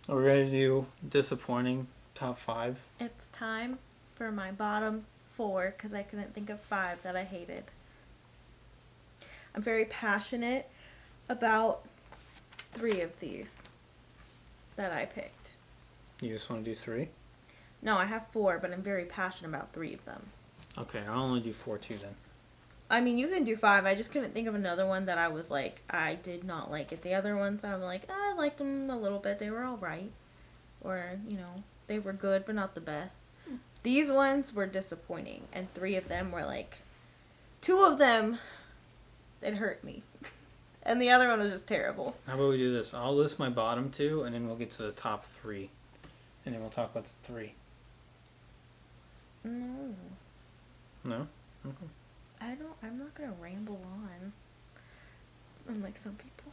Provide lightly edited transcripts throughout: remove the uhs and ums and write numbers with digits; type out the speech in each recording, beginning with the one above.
Are we ready to do disappointing top 5? It's time for my bottom 4 because I couldn't think of 5 that I hated. I'm very passionate about 3 of these that I picked. You just want to do 3? No, I have 4, but I'm very passionate about 3 of them. Okay, I'll only do 4 too then. I mean, you can do 5. I just couldn't think of another one that I was like, I did not like it. The other ones, I'm like, I liked them a little bit. They were alright. Or, they were good, but not the best. These ones were disappointing. And 3 of them were like, 2 of them, it hurt me. And the other one was just terrible. How about we do this? I'll list my bottom 2, and then we'll get to the top 3. And then we'll talk about the 3. No. No? Okay. I'm not gonna ramble on. Unlike some people.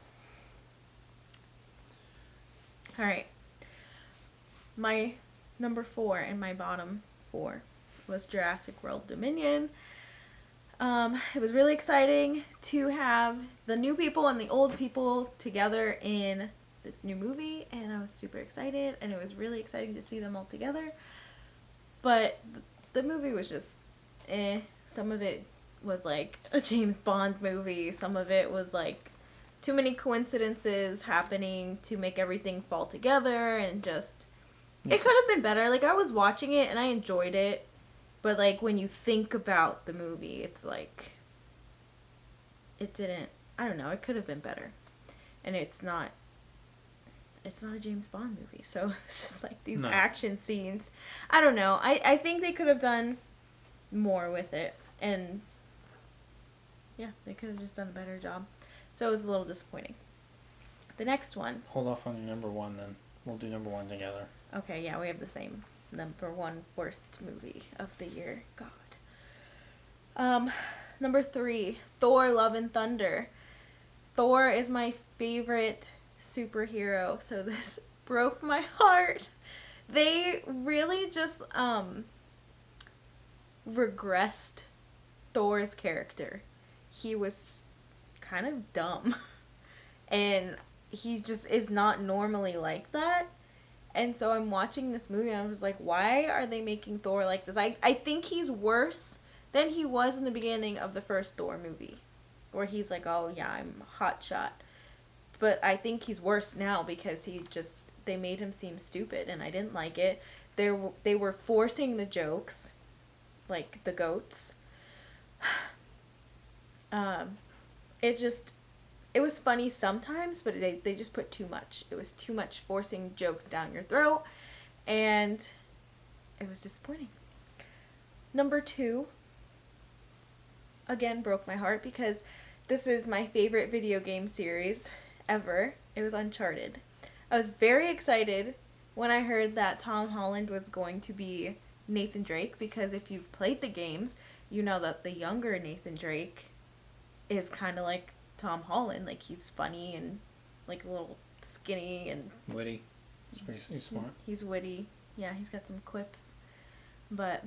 Alright. My number 4 and my bottom 4 was Jurassic World Dominion. It was really exciting to have the new people and the old people together in this new movie, and I was super excited, and it was really exciting to see them all together. But the movie was just Some of it was like a James Bond movie. Some of it was like too many coincidences happening to make everything fall together, and just it could have been better. Like, I was watching it and I enjoyed it, but like when you think about the movie, it's like it didn't. I don't know. It could have been better, and it's not a James Bond movie, so it's just like these action scenes. I don't know. I think they could have done more with it, and yeah, they could have just done a better job. So it was a little disappointing. The next one. Hold off on your number 1 then. We'll do number 1 together. Okay, yeah, we have the same number 1 worst movie of the year. God. Number 3, Thor: Love and Thunder. Thor is my favorite superhero, so this broke my heart. They really just regressed Thor's character. He was kind of dumb, and he just is not normally like that. And so I'm watching this movie and I was like, why are they making Thor like this? I think he's worse than he was in the beginning of the first Thor movie, where he's like, oh yeah, I'm hotshot. But I think he's worse now because they made him seem stupid, and I didn't like it. They were forcing the jokes, like the goats. It was funny sometimes, but they just put too much. It was too much forcing jokes down your throat, and it was disappointing. Number 2, again, broke my heart because this is my favorite video game series ever. It was Uncharted. I was very excited when I heard that Tom Holland was going to be Nathan Drake, because if you've played the games, you know that the younger Nathan Drake is kind of like Tom Holland. Like, he's funny and like a little skinny and witty. He's smart. He's witty. Yeah, he's got some quips. But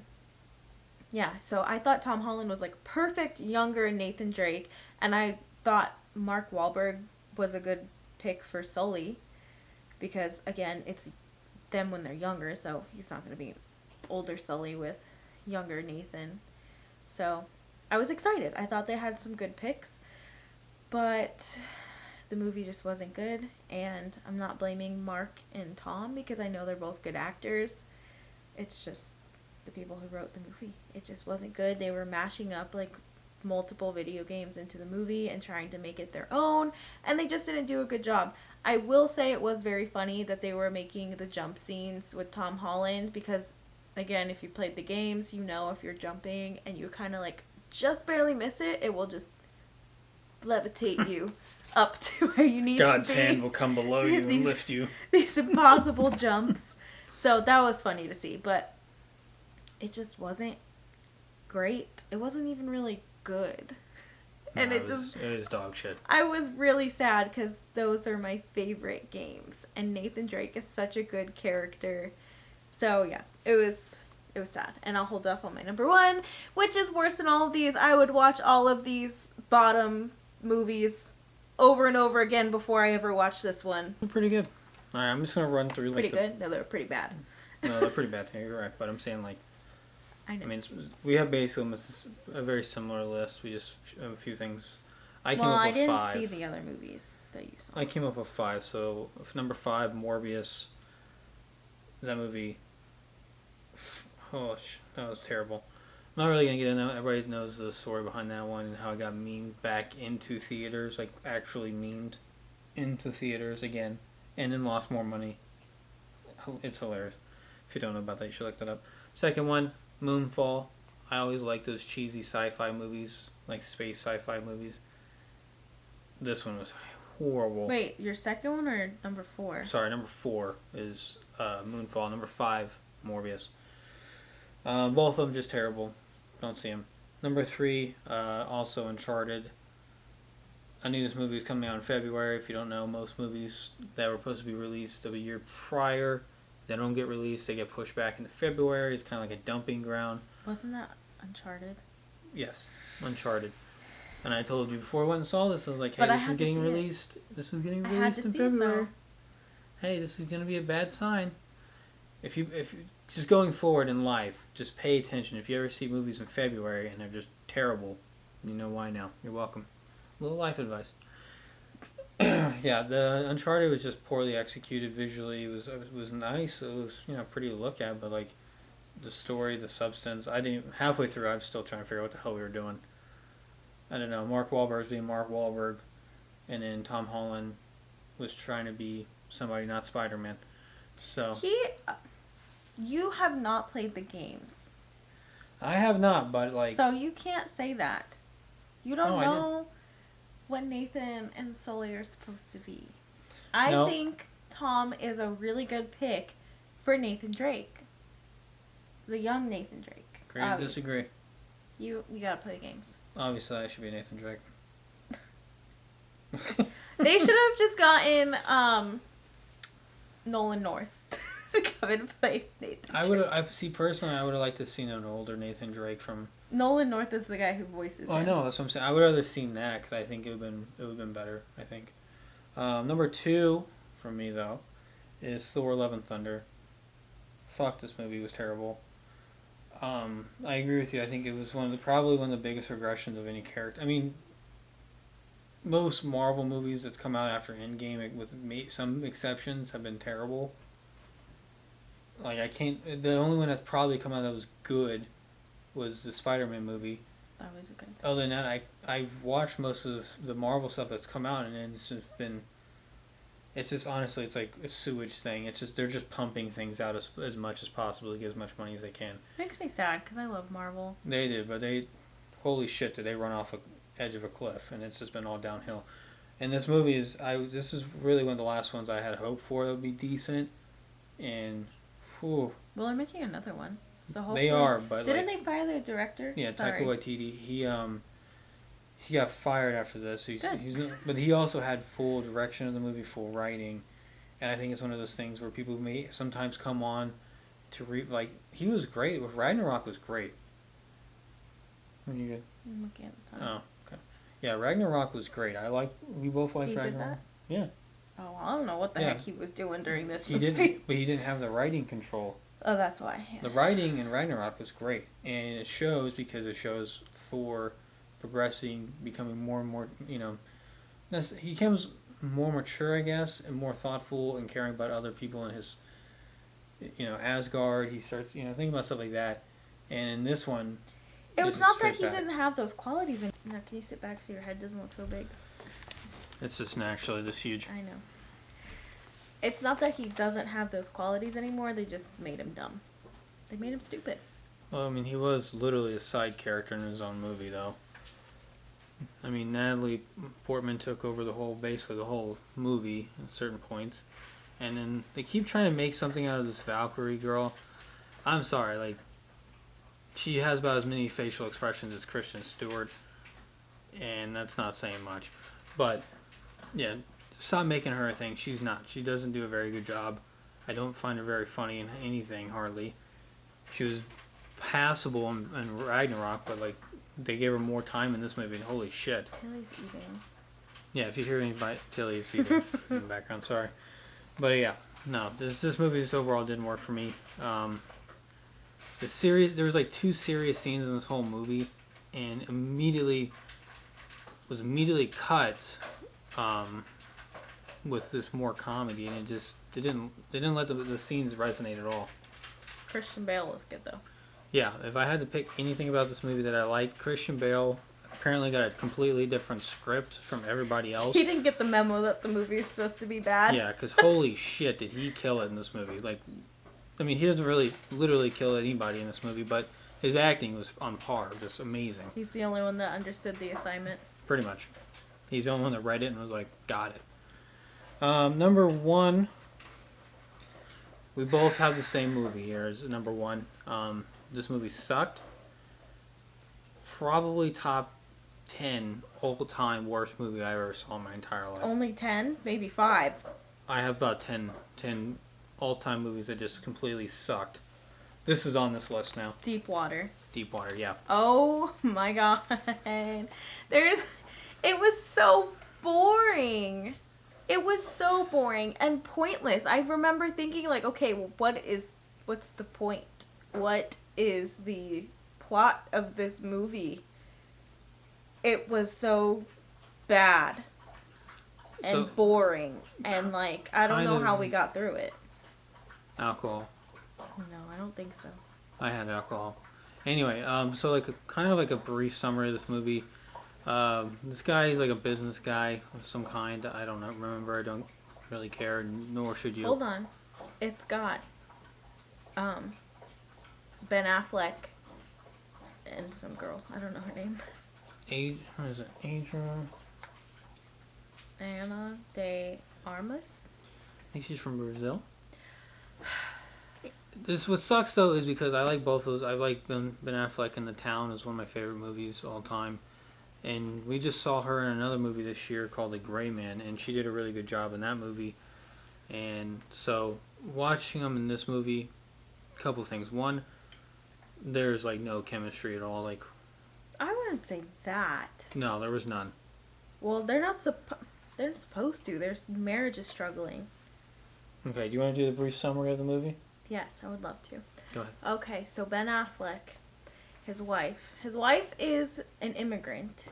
yeah, so I thought Tom Holland was like perfect younger Nathan Drake, and I thought Mark Wahlberg was a good pick for Sully, because again, it's them when they're younger, so he's not going to be older Sully with younger Nathan. So I was excited. I thought they had some good picks, but the movie just wasn't good, and I'm not blaming Mark and Tom because I know they're both good actors. It's just the people who wrote the movie. It just wasn't good. They were mashing up like multiple video games into the movie and trying to make it their own, and they just didn't do a good job. I will say it was very funny that they were making the jump scenes with Tom Holland, because again, if you played the games, you know if you're jumping and you kind of like just barely miss it, it will just levitate you up to where you need God's to be. God's hand will come below you and lift you. These impossible jumps. So that was funny to see, but it just wasn't great. It wasn't even really good. And it was dog shit. I was really sad because those are my favorite games, and Nathan Drake is such a good character. So yeah, it was sad. And I'll hold up on my number 1, which is worse than all of these. I would watch all of these bottom movies over and over again before I ever watched this one. Pretty good. All right, I'm just gonna run through like Pretty good? No, they were pretty bad. No, they're pretty bad. You're right, but I'm saying like I know. I mean we have basically almost a very similar list. We just have a few things. I came Well, up I with didn't 5. see the other movies that you saw. I came up with 5. So number 5, Morbius. That movie. Oh, that was terrible. I'm not really gonna get into that. Everybody knows the story behind that one and how it got memed back into theaters, like actually memed into theaters again, and then lost more money. It's hilarious. If you don't know about that, you should look that up. Second one, Moonfall. I always like those cheesy sci-fi movies, like space sci-fi movies. This one was horrible. Wait, your second one or number 4? Sorry, number 4 is Moonfall. Number 5, Morbius. Both of them just terrible. Don't see them. Number 3, also Uncharted. I knew this movie was coming out in February. If you don't know, most movies that were supposed to be released of a year prior, they don't get released. They get pushed back into February. It's kind of like a dumping ground. Wasn't that Uncharted? Yes, Uncharted. And I told you before I went and saw this, I was like, hey, But I this is had to getting see it. released. This is getting I had released to in see it, February. though. Hey, this is going to be a bad sign. If you just going forward in life, just pay attention. If you ever see movies in February and they're just terrible, you know why now. You're welcome. A little life advice. Yeah, the Uncharted was just poorly executed visually. It was nice. It was pretty to look at, but like the story, the substance. I didn't halfway through. I'm still trying to figure out what the hell we were doing. I don't know. Mark Wahlberg's being Mark Wahlberg, and then Tom Holland was trying to be somebody, not Spider-Man. So You have not played the games. I have not, but like. So you can't say that. You don't No, I know what Nathan and Sully are supposed to be. I No. think Tom is a really good pick for Nathan Drake. The young Nathan Drake. Agree to disagree. You gotta play the games. Obviously, I should be Nathan Drake. They should have just gotten Nolan North to come and play Nathan Drake. I personally, I would have liked to have seen an older Nathan Drake from. Nolan North is the guy who voices Oh, I him. know, that's what I'm saying. I would have rather seen that because I think it would have been better. I think. Number 2 for me though is Thor: Love and Thunder. Fuck, this movie was terrible. I agree with you. I think it was probably one of the biggest regressions of any character. I mean, most Marvel movies that's come out after Endgame, with some exceptions, have been terrible. Like the only one that's probably come out that was good was the Spider-Man movie. That was good. Other than that, I've watched most of the Marvel stuff that's come out, and it's just been. It's just honestly, it's like a sewage thing. It's just they're just pumping things out as much as possible to get as much money as they can. Makes me sad because I love Marvel. They did, but holy shit, did they run off the edge of a cliff, and it's just been all downhill. And this movie this is really one of the last ones I had hope for that would be decent, and whew, Well, they're making another one, so hopefully they are. But didn't they fire their director? Yeah, Sorry. Taika Waititi. He got fired after this. But he also had full direction of the movie, full writing, and I think it's one of those things where people may sometimes come on to he was great. With Ragnarok was great. Are you good? I'm looking at the time. Oh, okay. Yeah, Ragnarok was great. We both liked He did Ragnarok. that? Yeah. Oh, I don't know what the Yeah. heck he was doing during this He movie. didn't, but he didn't have the writing control. Oh, that's why. Yeah. The writing in Ragnarok was great, and it shows because it shows Thor progressing, becoming more and more, he becomes more mature, I guess, and more thoughtful and caring about other people in his, Asgard. He starts, thinking about stuff like that. And in this one, It was it's not that straight he back. didn't have those qualities. Now, can you sit back so your head doesn't look so big? It's just naturally this huge. I know. It's not that he doesn't have those qualities anymore. They just made him dumb. They made him stupid. Well, I mean, he was literally a side character in his own movie, though. I mean, Natalie Portman took over basically the whole movie at certain points. And then they keep trying to make something out of this Valkyrie girl. I'm sorry, she has about as many facial expressions as Kristen Stewart. And that's not saying much. But, yeah, stop making her a thing. She's not. She doesn't do a very good job. I don't find her very funny in anything, hardly. She was passable in Ragnarok, but, they gave her more time in this movie, and holy shit. Tilly's eating. Yeah, if you hear anybody, Tilly's eating in the background, sorry. But yeah, no, this movie just overall didn't work for me. The series, there was like 2 serious scenes in this whole movie, and was immediately cut with this more comedy, and they didn't let the scenes resonate at all. Christian Bale was good though. Yeah, if I had to pick anything about this movie that I liked, Christian Bale apparently got a completely different script from everybody else. He didn't get the memo that the movie is supposed to be bad. Yeah, because holy shit, did he kill it in this movie? Like, I mean, he doesn't really literally kill anybody in this movie, but his acting was on par, just amazing. He's the only one that understood the assignment. Pretty much. He's the only one that read it and was like, got it. Number 1, we both have the same movie here as number 1. This movie sucked. Probably top 10 all-time worst movie I ever saw in my entire life. Only 10? Maybe 5. I have about 10 all-time movies that just completely sucked. This is on this list now. Deep Water. Deep Water, yeah. Oh my god. It was so boring. It was so boring and pointless. I remember thinking like, okay, well, what's the point? What is the plot of this movie? It was so bad and boring, and like, I don't know how we got through it. Alcohol. No, I don't think so. I had alcohol. Anyway, so like kind of like a brief summary of this movie. This guy is like a business guy of some kind. I don't remember. I don't really care, nor should you. Hold on. It's got Ben Affleck and some girl. I don't know her name. What is it? Adrian? Ana de Armas? I think she's from Brazil. What sucks though is because I like both those. I like Ben Affleck in The Town is one of my favorite movies all time. And we just saw her in another movie this year called The Gray Man, and she did a really good job in that movie. And so watching them in this movie, a couple of things. One, there's like no chemistry at all. Like, I wouldn't say that. no, there was none. Well, they're supposed to. Their marriage is struggling. Okay, do you want to do the brief summary of the movie? Yes, I would love to. Go ahead. Okay, so Ben Affleck, his wife is an immigrant.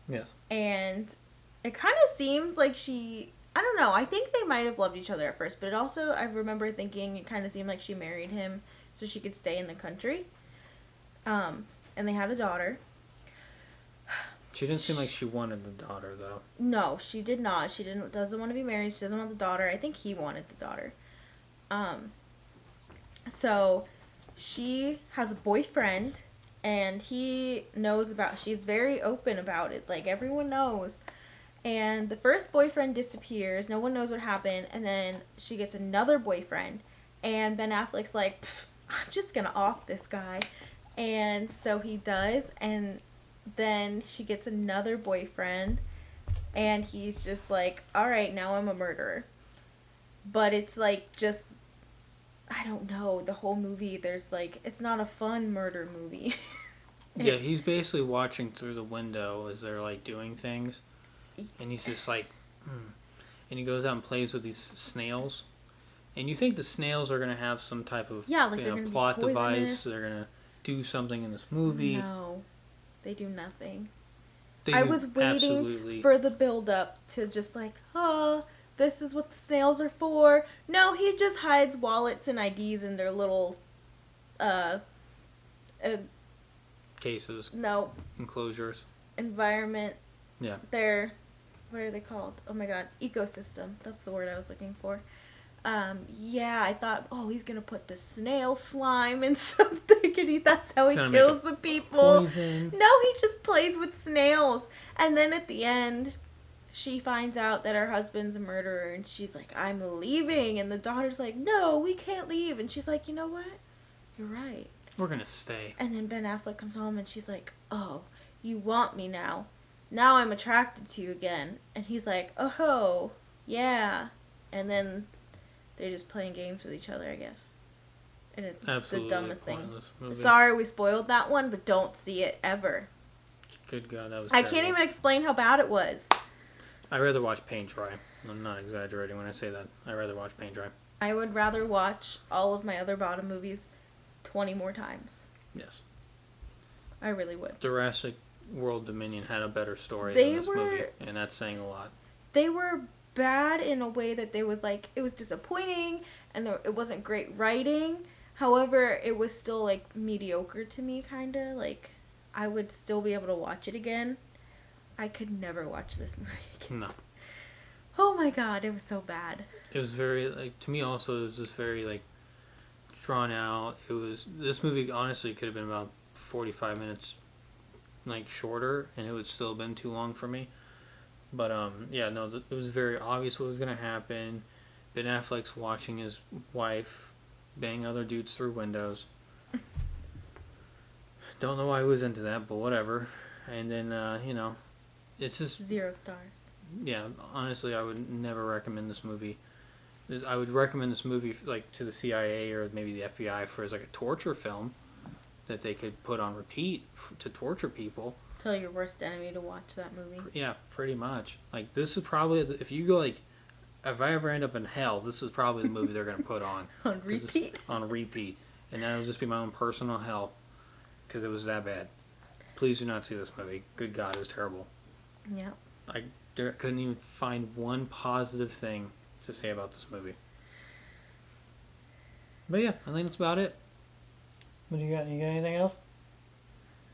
Yes. And it kind of seems like I don't know, I think they might have loved each other at first, but I remember thinking it kind of seemed like she married him so she could stay in the country. And they had a daughter. She didn't seem like she wanted the daughter, though. No, she did not. She doesn't want to be married. She doesn't want the daughter. I think he wanted the daughter. So she has a boyfriend, and he knows she's very open about it. Like, everyone knows. And the first boyfriend disappears. No one knows what happened. And then she gets another boyfriend. And Ben Affleck's like, I'm just going to off this guy. And so he does. And then she gets another boyfriend. And he's just like, all right, now I'm a murderer. But it's like just, I don't know, the whole movie, there's like, it's not a fun murder movie. Yeah, he's basically watching through the window as they're like doing things. And he's just like, And he goes out and plays with these snails. And you think the snails are going to have some type of plot device. They're going to do something in this movie. No, they do nothing. I was waiting for the build-up to just like, this is what the snails are for. No, he just hides wallets and IDs in their little, cases. No. Enclosures. Environment. Yeah. What are they called? Oh my god, ecosystem. That's the word I was looking for. Yeah, I thought, he's gonna put the snail slime in something, and that's how he kills the people. Poison. No, he just plays with snails. And then at the end, she finds out that her husband's a murderer, and she's like, I'm leaving. And the daughter's like, no, we can't leave. And she's like, you know what? You're right. We're gonna stay. And then Ben Affleck comes home, and she's like, oh, you want me now. Now I'm attracted to you again. And he's like, oh, yeah. And then they're just playing games with each other, I guess. And it's absolutely the dumbest thing. Movie. Sorry we spoiled that one, but don't see it ever. Good God, that was I terrible. can't even explain how bad it was. I'd rather watch paint dry. I'm not exaggerating when I say that. I'd rather watch paint dry. I would rather watch all of my other bottom movies 20 more times. Yes. I really would. Jurassic World Dominion had a better story They than this were- movie, and that's saying a lot. They were bad in a way that they was like, it was disappointing and it wasn't great writing. However, it was still like mediocre to me, kind of. Like, I would still be able to watch it again. I could never watch this movie again. No. Oh my god, it was so bad. It was very, like, to me also, it was just very, like, drawn out. This movie honestly could have been about 45 minutes, like, shorter, and it would still have been too long for me. But, yeah, no, it was very obvious what was going to happen. Ben Affleck's watching his wife bang other dudes through windows. Don't know why he was into that, but whatever. And then, it's just, 0 stars. yeah, honestly, I would never recommend this movie. I would recommend this movie, like, to the CIA or maybe the FBI for as, like, a torture film that they could put on repeat to torture people. Tell your worst enemy to watch that movie. Yeah, pretty much. Like, this is probably, if you go, like, if I ever end up in hell, this is probably the movie they're going to put on. On repeat? On repeat. And that'll just be my own personal hell, because it was that bad. Please do not see this movie. Good God, it was terrible. Yeah. I couldn't even find one positive thing to say about this movie. But yeah, I think that's about it. What do you got? You got anything else?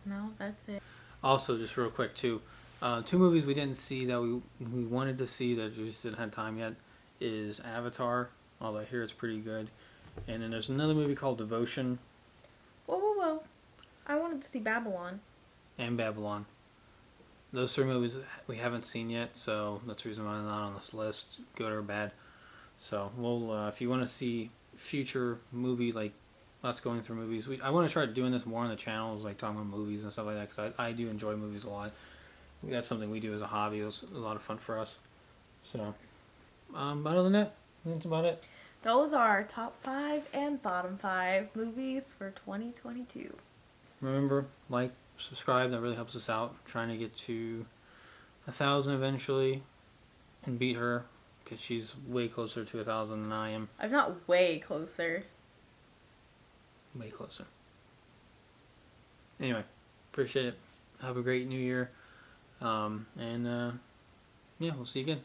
No, that's it. Also, just real quick too, 2 movies we didn't see that we wanted to see that we just didn't have time yet is Avatar, although I hear it's pretty good, and then there's another movie called Devotion Whoa. I wanted to see Babylon. and Babylon. Those 3 movies we haven't seen yet, so that's the reason why they're not on this list, good or bad. So we'll, if you want to see future movie, like us going through movies, I want to try doing this more on the channels, like talking about movies and stuff like that, because I do enjoy movies a lot. That's something we do as a hobby. It was a lot of fun for us. So, but other than that, that's about it. Those are our top 5 and bottom 5 movies for 2022. Remember, like, subscribe. That really helps us out. Trying to get to 1,000 eventually and beat her, because she's way closer to 1,000 than I am. I'm not way closer. Way closer. Anyway, appreciate it. Have a great new year. Yeah, we'll see you again.